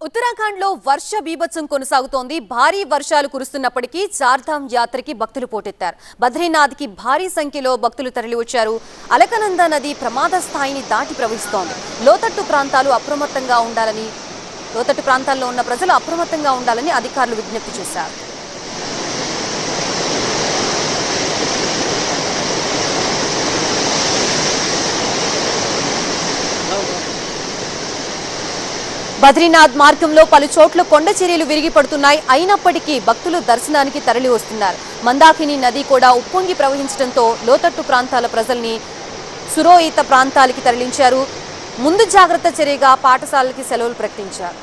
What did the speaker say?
ఉత్తరాఖండ్ లో వర్ష బీభత్సం కొనసాగుతోంది. భారీ వర్షాలు కురుస్తున్నప్పటికీ చార్ధామ్ యాత్రకి భక్తులు పోటెత్తారు. బద్రీనాథ్ కి భారీ సంఖ్యలో భక్తులు తరలివచ్చారు. అలకనంద నది ప్రమాద స్థాయిని దాటి ప్రవహిస్తోంది. లోతట్టు ప్రాంతాల్లో ఉన్న ప్రజలు అప్రమత్తంగా ఉండాలని అధికారులు విజ్ఞప్తి చేశారు. బద్రీనాథ్ మార్గంలో పలు చోట్ల కొండ చర్యలు విరిగి పడుతున్నాయి. అయినప్పటికీ భక్తులు దర్శనానికి తరలి వస్తున్నారు. మందాకిని నది కూడా ఉప్పొంగి ప్రవహించడంతో లోతట్టు ప్రాంతాల ప్రజల్ని సురక్షిత ప్రాంతాలకి తరలించారు. ముందు జాగ్రత్త చర్యగా పాఠశాలకి సెలవులు ప్రకటించారు.